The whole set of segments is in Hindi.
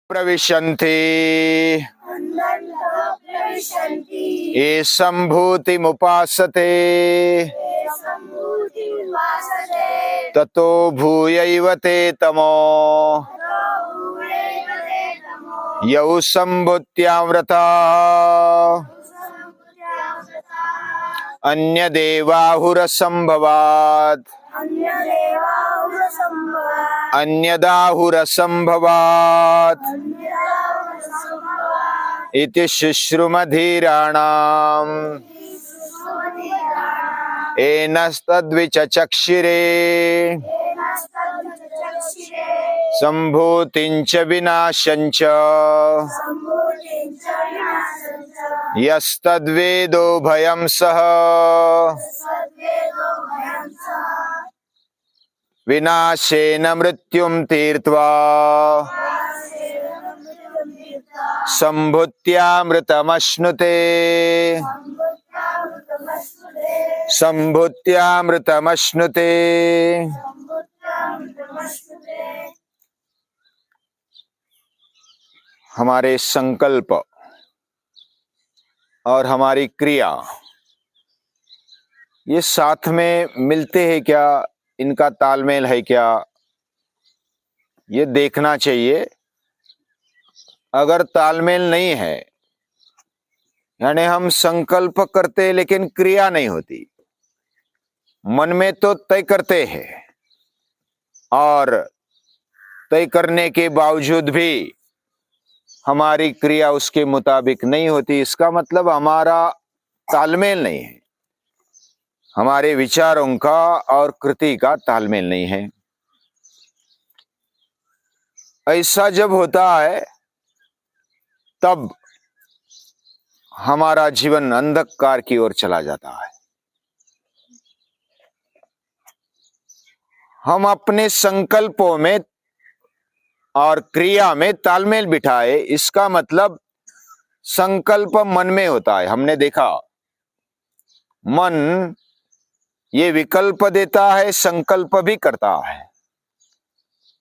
प्रविशन्ति ये सम्भूतिमुपासते ततो भूयैव ते तमो यौ सम्भूत्यामृता अन्यदेवाहुरसम्भवात् अन्यदाहुरसम्भवात् इति शुश्रुमधीराणाम् एनस्तद्विचक्षिरे सम्भूतिञ्च विनाशञ्च यस्तद्वेदो भयं सः विनाशेन मृत्युं तीर्त्वा सम्भूत्यामृतमश्नुते सम्भूत्यामृतमश्नुते। हमारे संकल्प और हमारी क्रिया ये साथ में मिलते हैं क्या, इनका तालमेल है क्या, ये देखना चाहिए। अगर तालमेल नहीं है, यानी हम संकल्प करते लेकिन क्रिया नहीं होती, मन में तो तय करते हैं और तय करने के बावजूद भी हमारी क्रिया उसके मुताबिक नहीं होती, इसका मतलब हमारा तालमेल नहीं है, हमारे विचारों का और कृति का तालमेल नहीं है। ऐसा जब होता है तब हमारा जीवन अंधकार की ओर चला जाता है। हम अपने संकल्पों में और क्रिया में तालमेल बिठाए, इसका मतलब संकल्प मन में होता है। हमने देखा मन ये विकल्प देता है, संकल्प भी करता है,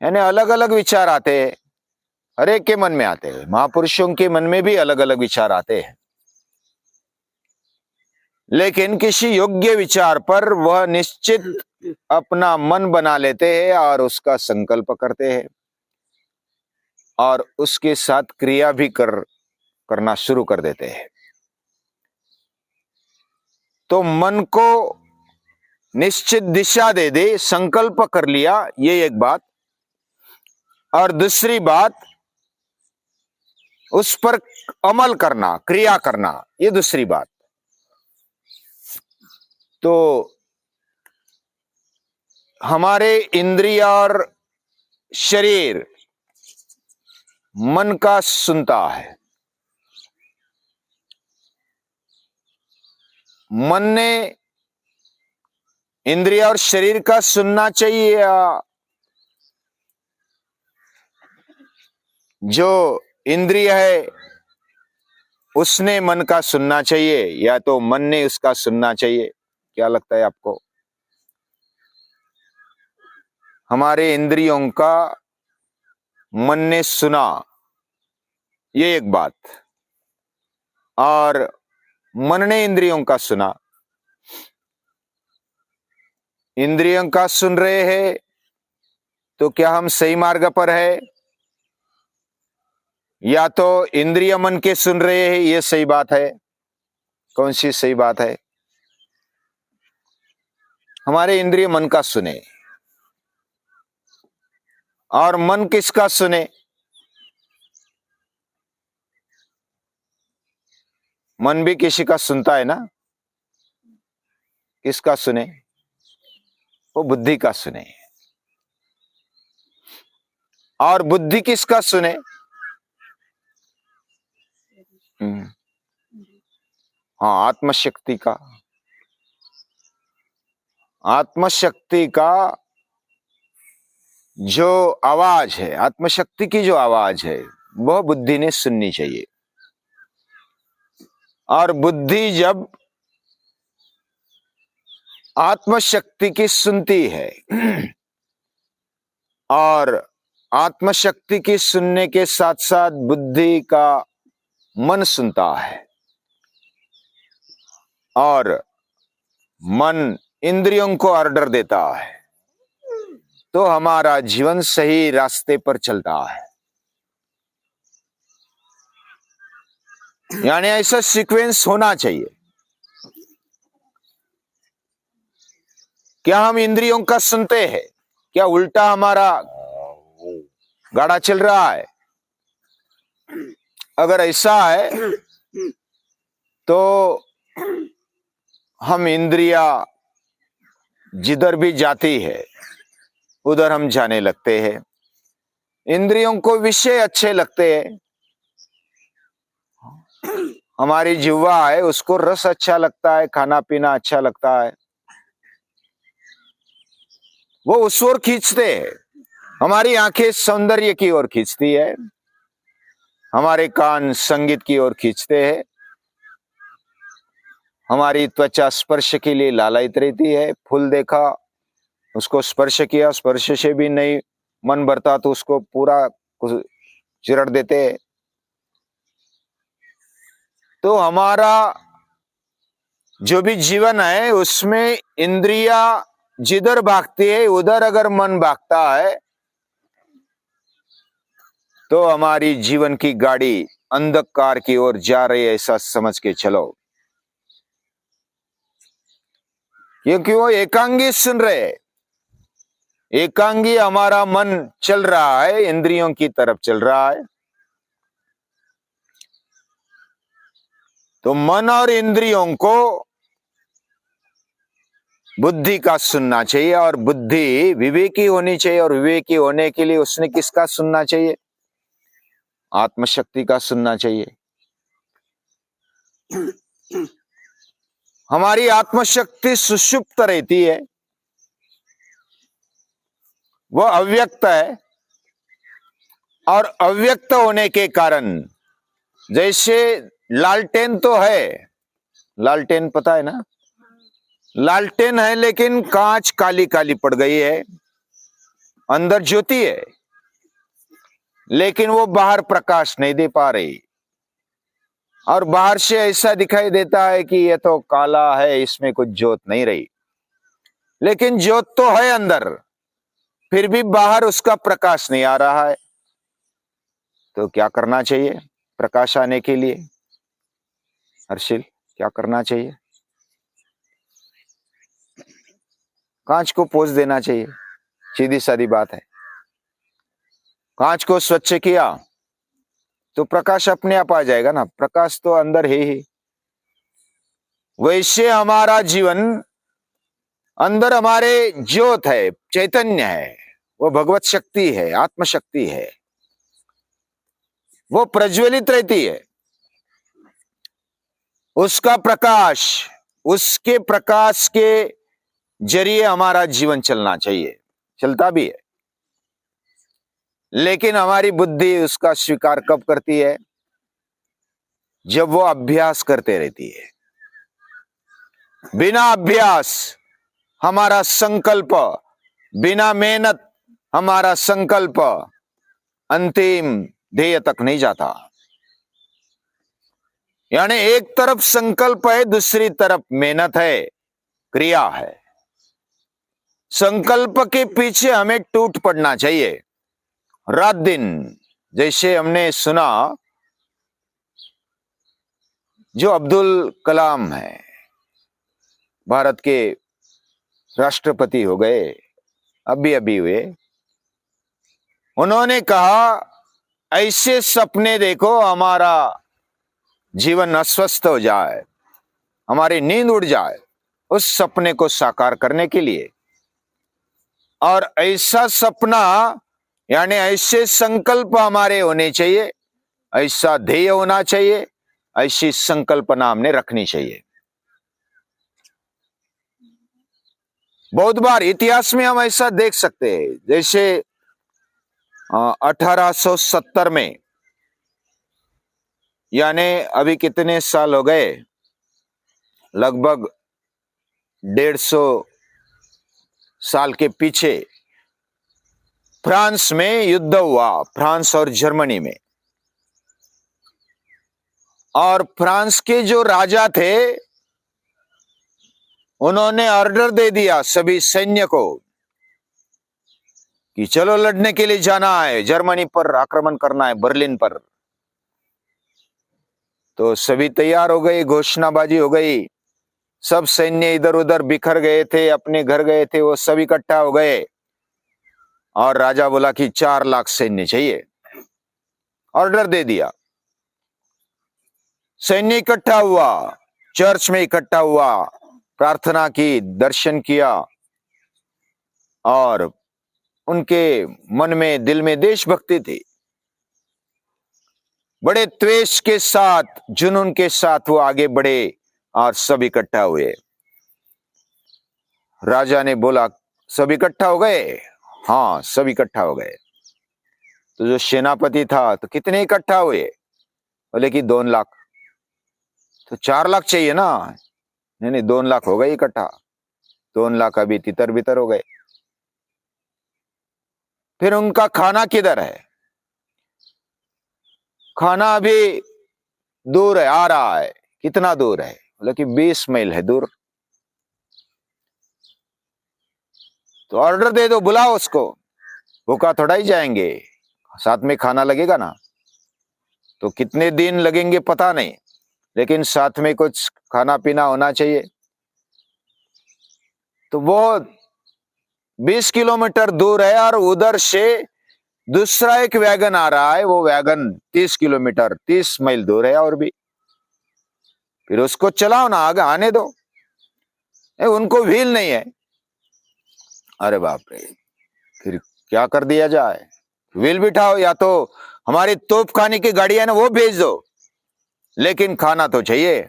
यानी अलग अलग विचार आते हैं, हर एक के मन में आते हैं। महापुरुषों के मन में भी अलग अलग विचार आते हैं, लेकिन किसी योग्य विचार पर वह निश्चित अपना मन बना लेते हैं और उसका संकल्प करते हैं और उसके साथ क्रिया भी करना शुरू कर देते हैं। तो मन को निश्चित दिशा दे दे, संकल्प कर लिया, ये एक बात, और दूसरी बात उस पर अमल करना, क्रिया करना, ये दूसरी बात। तो हमारे इंद्रिय और शरीर मन का सुनता है। मन ने इंद्रिय और शरीर का सुनना चाहिए या जो इंद्रिय है उसने मन का सुनना चाहिए, या तो मन ने उसका सुनना चाहिए? क्या लगता है आपको? हमारे इंद्रियों का मन ने सुना, ये एक बात, और मन ने इंद्रियों का सुना। इंद्रियों का सुन रहे हैं तो क्या हम सही मार्ग पर है, या तो इंद्रिय मन के सुन रहे हैं, ये सही बात है? कौन सी सही बात है? हमारे इंद्रिय मन का सुने, और मन किसका सुने? मन भी किसी का सुनता है ना, किसका सुने? वो बुद्धि का सुने। और बुद्धि किसका सुने? हाँ, आत्मशक्ति का। आत्मशक्ति का जो आवाज है, आत्मशक्ति की जो आवाज है, वह बुद्धि ने सुननी चाहिए। और बुद्धि जब आत्मशक्ति की सुनती है और आत्मशक्ति की सुनने के साथ साथ बुद्धि का मन सुनता है और मन इंद्रियों को ऑर्डर देता है, तो हमारा जीवन सही रास्ते पर चलता है। यानी ऐसा सीक्वेंस होना चाहिए। क्या हम इंद्रियों का सुनते हैं? क्या उल्टा हमारा गाड़ा चल रहा है? अगर ऐसा है तो हम इंद्रिया जिधर भी जाती है उधर हम जाने लगते हैं। इंद्रियों को विषय अच्छे लगते हैं। हमारी जिह्वा है, उसको रस अच्छा लगता है, खाना पीना अच्छा लगता है, वो उस ओर खींचते हैं। हमारी आंखें सौंदर्य की ओर खींचती है, हमारे कान संगीत की ओर खींचते हैं, हमारी त्वचा स्पर्श के लिए लालायित रहती है। फूल देखा, उसको स्पर्श किया, स्पर्श से भी नहीं मन भरता तो उसको पूरा चिरड़ देते हैं। तो हमारा जो भी जीवन है उसमें इंद्रिया जिधर भागती है उधर अगर मन भागता है तो हमारी जीवन की गाड़ी अंधकार की ओर जा रही है, ऐसा समझ के चलो। क्योंकि वो एकांगी सुन रहे, एकांगी हमारा मन चल रहा है, इंद्रियों की तरफ चल रहा है। तो मन और इंद्रियों को बुद्धि का सुनना चाहिए और बुद्धि विवेकी होनी चाहिए, और विवेकी होने के लिए उसने किसका सुनना चाहिए? आत्मशक्ति का सुनना चाहिए। हमारी आत्मशक्ति सुषुप्त रहती है, वह अव्यक्त है, और अव्यक्त होने के कारण जैसे लालटेन तो है, लालटेन पता है ना, लालटेन है लेकिन कांच काली काली पड़ गई है, अंदर ज्योति है लेकिन वो बाहर प्रकाश नहीं दे पा रही, और बाहर से ऐसा दिखाई देता है कि ये तो काला है, इसमें कुछ ज्योत नहीं रही, लेकिन ज्योत तो है अंदर, फिर भी बाहर उसका प्रकाश नहीं आ रहा है। तो क्या करना चाहिए प्रकाश आने के लिए? हर्षिल, क्या करना चाहिए? कांच को पोंछ देना चाहिए, सीधी सादी बात है। कांच को स्वच्छ किया तो प्रकाश अपने आप आ जाएगा ना, प्रकाश तो अंदर है ही। वैसे हमारा जीवन अंदर हमारे ज्योत है, चैतन्य है, वो भगवत शक्ति है, आत्मशक्ति है, वो प्रज्वलित रहती है। उसका प्रकाश, उसके प्रकाश के जरिए हमारा जीवन चलना चाहिए, चलता भी है। लेकिन हमारी बुद्धि उसका स्वीकार कब करती है? जब वो अभ्यास करते रहती है। बिना अभ्यास हमारा संकल्प, बिना मेहनत हमारा संकल्प अंतिम ध्येय तक नहीं जाता। यानी एक तरफ संकल्प है, दूसरी तरफ मेहनत है, क्रिया है। संकल्प के पीछे हमें टूट पड़ना चाहिए रात दिन। जैसे हमने सुना, जो अब्दुल कलाम है, भारत के राष्ट्रपति हो गए, अभी अभी हुए, उन्होंने कहा ऐसे सपने देखो हमारा जीवन अस्वस्थ हो जाए, हमारी नींद उड़ जाए, उस सपने को साकार करने के लिए। और ऐसा सपना यानी ऐसे संकल्प हमारे होने चाहिए, ऐसा ध्येय होना चाहिए, ऐसी संकल्पना हमने रखनी चाहिए। बहुत बार इतिहास में हम ऐसा देख सकते हैं, जैसे 1870 में, यानी अभी कितने साल हो गए, लगभग 150 साल के पीछे फ्रांस में युद्ध हुआ, फ्रांस और जर्मनी में। और फ्रांस के जो राजा थे उन्होंने ऑर्डर दे दिया सभी सैन्य को कि चलो लड़ने के लिए जाना है, जर्मनी पर आक्रमण करना है, बर्लिन पर। तो सभी तैयार हो गए, घोषणाबाजी हो गई, सब सैन्य इधर उधर बिखर गए थे, अपने घर गए थे, वो सब इकट्ठा हो गए। और राजा बोला कि 4 लाख सैन्य चाहिए, ऑर्डर दे दिया। सैन्य इकट्ठा हुआ, चर्च में इकट्ठा हुआ, प्रार्थना की, दर्शन किया, और उनके मन में, दिल में देशभक्ति थी। बड़े त्वेष के साथ, जुनून के साथ वो आगे बढ़े और सब इकट्ठा हुए। राजा ने बोला, सब इकट्ठा हो गए? हाँ, सब इकट्ठा हो गए। तो जो सेनापति था, तो कितने इकट्ठा हुए? बोले कि 2 लाख। तो 4 लाख चाहिए ना? नहीं, 2 लाख हो गए इकट्ठा। 2 लाख अभी तितर बितर हो गए। फिर उनका खाना किधर है? खाना अभी दूर है, आ रहा है। कितना दूर है? बोले कि 20 मील है दूर। तो ऑर्डर दे दो, बुलाओ उसको, भूखा थोड़ा ही जाएंगे, साथ में खाना लगेगा ना। तो कितने दिन लगेंगे पता नहीं, लेकिन साथ में कुछ खाना पीना होना चाहिए। तो वो 20 किलोमीटर दूर है और उधर से दूसरा एक वैगन आ रहा है, वो वैगन 30 किलोमीटर, 30 मील दूर है और भी। फिर उसको चलाओ ना, आगे आने दो। उनको व्हील नहीं है। अरे बाप रे, फिर क्या कर दिया जाए? व्हील बिठाओ, या तो हमारी तोप खाने की गाड़ी है ना, वो भेज दो, लेकिन खाना तो चाहिए।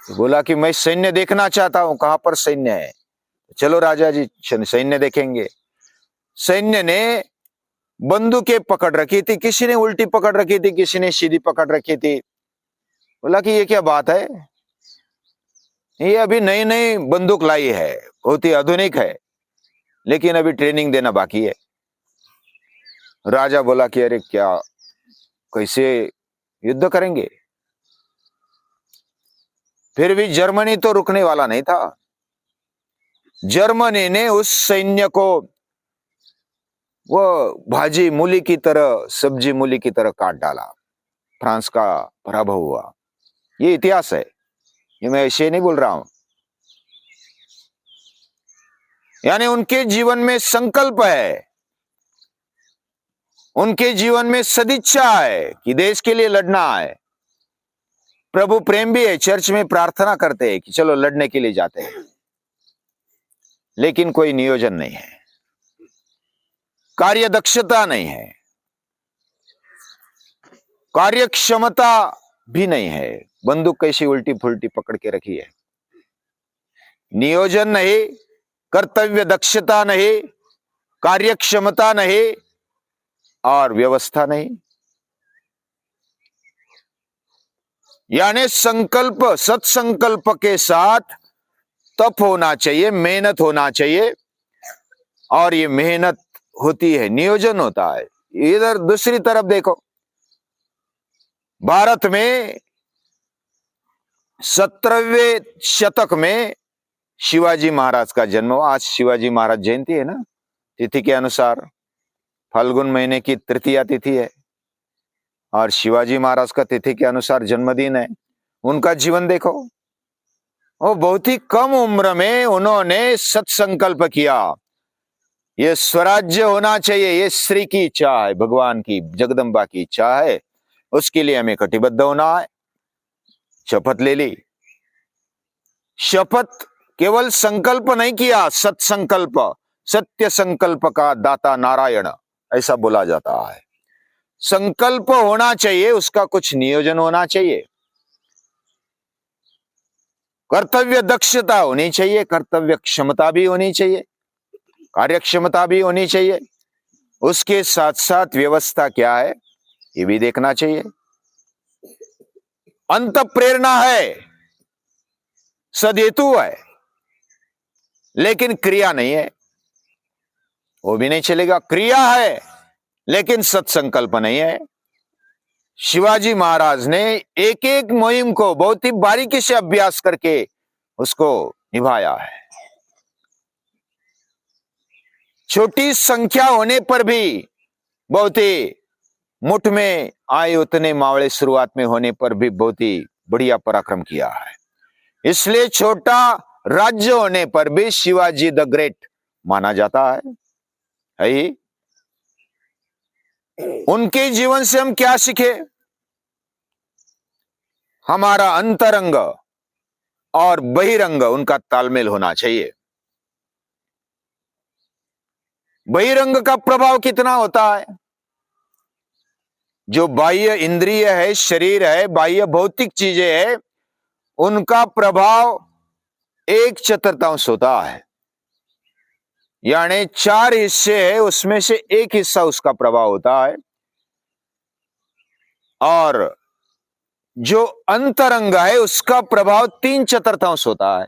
बोला कि मैं सैन्य देखना चाहता हूं। कहां पर सैन्य है? चलो राजा जी, सैन्य देखेंगे। सैन्य ने बंदूकें पकड़ रखी थी, किसी ने उल्टी पकड़ रखी थी, किसी ने सीधी पकड़ रखी थी। बोला कि ये क्या बात है? ये अभी नई नई बंदूक लाई है, बहुत ही आधुनिक है, लेकिन अभी ट्रेनिंग देना बाकी है। राजा बोला कि अरे क्या, कैसे युद्ध करेंगे? फिर भी जर्मनी तो रुकने वाला नहीं था। जर्मनी ने उस सैन्य को वो भाजी मूली की तरह, सब्जी मूली की तरह काट डाला। फ्रांस का पराभव हुआ। ये इतिहास है, ये मैं ऐसे नहीं बोल रहा हूं। यानी उनके जीवन में संकल्प है, उनके जीवन में सदिच्छा है कि देश के लिए लड़ना है। प्रभु प्रेम भी है, चर्च में प्रार्थना करते हैं कि चलो लड़ने के लिए जाते हैं, लेकिन कोई नियोजन नहीं है, कार्यदक्षता नहीं है, कार्यक्षमता भी नहीं है। बंदूक कैसी उल्टी फुल्टी पकड़ के रखी है। नियोजन नहीं, कर्तव्य दक्षता नहीं, कार्यक्षमता नहीं, और व्यवस्था नहीं। यानी संकल्प, सत्संकल्प के साथ तप होना चाहिए, मेहनत होना चाहिए, और ये मेहनत होती है, नियोजन होता है। इधर दूसरी तरफ देखो, भारत में 17वें शतक में शिवाजी महाराज का जन्म हुआ। आज शिवाजी महाराज जयंती है ना, तिथि के अनुसार फाल्गुन महीने की तृतीया तिथि है, और शिवाजी महाराज का तिथि के अनुसार जन्मदिन है। उनका जीवन देखो, वो बहुत ही कम उम्र में उन्होंने सत्संकल्प किया। ये स्वराज्य होना चाहिए, ये श्री की इच्छा है, भगवान की, जगदम्बा की इच्छा है, उसके लिए हमें कटिबद्ध होना है। शपथ ले ली। शपथ केवल संकल्प नहीं किया, सत्संकल्प, सत्य संकल्प का दाता नारायण, ऐसा बोला जाता है। संकल्प होना चाहिए, उसका कुछ नियोजन होना चाहिए, कर्तव्य दक्षता होनी चाहिए, कर्तव्य क्षमता भी होनी चाहिए, कार्यक्षमता भी होनी चाहिए। उसके साथ साथ व्यवस्था क्या है ये भी देखना चाहिए। अंत प्रेरणा है, सदहेतु है, लेकिन क्रिया नहीं है। वो भी नहीं चलेगा। क्रिया है लेकिन सत्संकल्प नहीं है। शिवाजी महाराज ने एक एक मुहिम को बहुत ही बारीकी से अभ्यास करके उसको निभाया है। छोटी संख्या होने पर भी बहुत ही मुठ में आए उतने मावळे शुरुआत में होने पर भी बहुत ही बढ़िया पराक्रम किया है। इसलिए छोटा राज्य होने पर भी शिवाजी द ग्रेट माना जाता है ही। उनके जीवन से हम क्या सीखे? हमारा अंतरंग और बहिरंग उनका तालमेल होना चाहिए। बहिरंग का प्रभाव कितना होता है? जो बाह्य इंद्रिय है, शरीर है, बाह्य भौतिक चीजें है, उनका प्रभाव 1/4 होता है। यानी 4 हिस्से है, उसमें से 1 हिस्सा उसका प्रभाव होता है। और जो अंतरंग है उसका प्रभाव 3/4 होता है।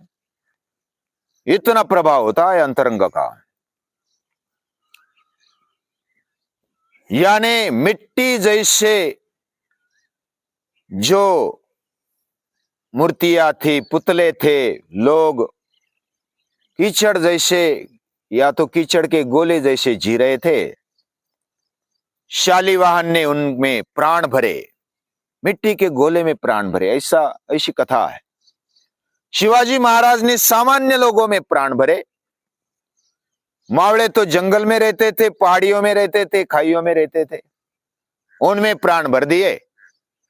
इतना प्रभाव होता है अंतरंग का। यानी मिट्टी जैसे जो मूर्तियां थी, पुतले थे, लोग कीचड़ जैसे या तो कीचड़ के गोले जैसे जी रहे थे। शालिवाहन ने उनमें प्राण भरे, मिट्टी के गोले में प्राण भरे, ऐसी कथा है। शिवाजी महाराज ने सामान्य लोगों में प्राण भरे। मावळे तो जंगल में रहते थे, पहाड़ियों में रहते थे, खाइयों में रहते थे, उनमें प्राण भर दिए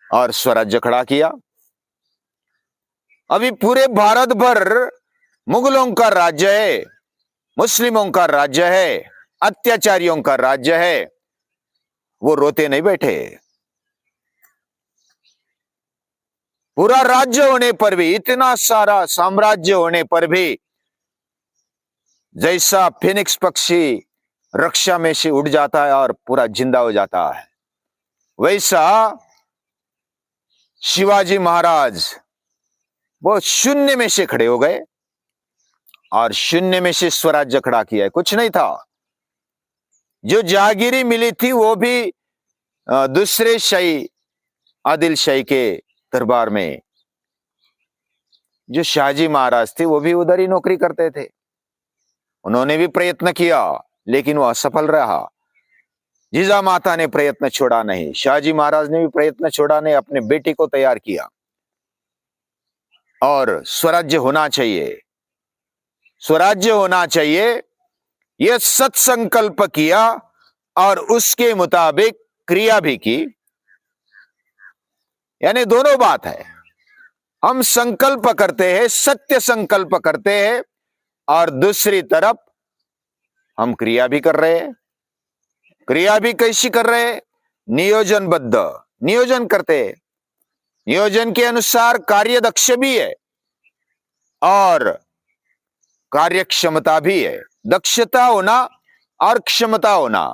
और स्वराज्य खड़ा किया। अभी पूरे भारत भर मुगलों का राज्य है, मुस्लिमों का राज्य है, अत्याचारियों का राज्य है, वो रोते नहीं बैठे। पूरा राज्य होने पर भी, इतना सारा साम्राज्य होने पर भी, जैसा फिनिक्स पक्षी रक्षा में से उड़ जाता है और पूरा जिंदा हो जाता है, वैसा शिवाजी महाराज वो शून्य में से खड़े हो गए और शून्य में से स्वराज्य खड़ा किया है। कुछ नहीं था। जो जहांगीरी मिली थी वो भी दूसरे शाही आदिल शाही के दरबार में, जो शाहजी महाराज थे वो भी उधर ही नौकरी करते थे। उन्होंने भी प्रयत्न किया लेकिन वो असफल रहा। जीजा माता ने प्रयत्न छोड़ा नहीं, शाहजी महाराज ने भी प्रयत्न छोड़ा नहीं, अपने बेटे को तैयार किया और स्वराज्य होना चाहिए, स्वराज्य होना चाहिए, यह सत्संकल्प किया और उसके मुताबिक क्रिया भी की। यानी दोनों बात है, हम संकल्प करते हैं, सत्य संकल्प करते हैं, और दूसरी तरफ हम क्रिया भी कर रहे हैं। क्रिया भी कैसी कर रहे हैं? नियोजनबद्ध नियोजन करते हैं। नियोजन के अनुसार कार्य दक्ष भी है और कार्य क्षमता भी है। दक्षता होना और क्षमता होना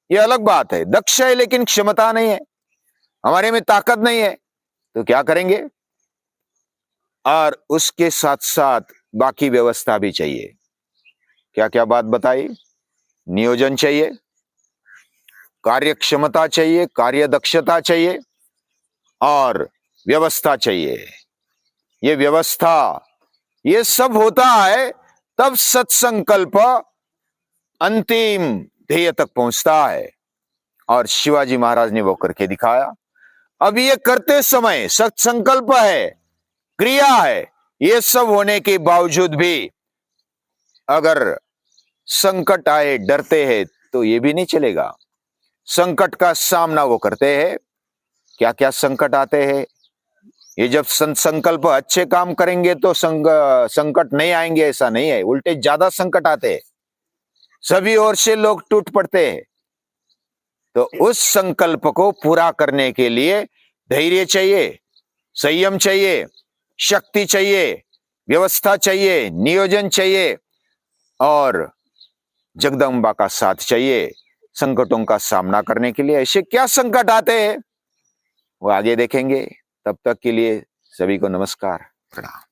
यह अलग बात है। दक्ष है लेकिन क्षमता नहीं है, हमारे में ताकत नहीं है, तो क्या करेंगे? और उसके साथ साथ बाकी व्यवस्था भी चाहिए। क्या क्या बात बताई? नियोजन चाहिए, कार्य क्षमता चाहिए, कार्य दक्षता चाहिए और व्यवस्था चाहिए। ये व्यवस्था, ये सब होता है तब सत्संकल्प अंतिम ध्येय तक पहुंचता है। और शिवाजी महाराज ने वो करके दिखाया। अब ये करते समय सत्संकल्प है, क्रिया है, ये सब होने के बावजूद भी अगर संकट आए, डरते हैं, तो ये भी नहीं चलेगा। संकट का सामना वो करते हैं। क्या क्या संकट आते हैं? ये जब संकल्प अच्छे काम करेंगे तो संकट नहीं आएंगे, ऐसा नहीं है, उल्टे ज्यादा संकट आते हैं, सभी ओर से लोग टूट पड़ते हैं। तो उस संकल्प को पूरा करने के लिए धैर्य चाहिए, संयम चाहिए, शक्ति चाहिए, व्यवस्था चाहिए, नियोजन चाहिए और जगदम्बा का साथ चाहिए संकटों का सामना करने के लिए। ऐसे क्या संकट आते हैं वो आगे देखेंगे। तब तक के लिए सभी को नमस्कार, प्रणाम।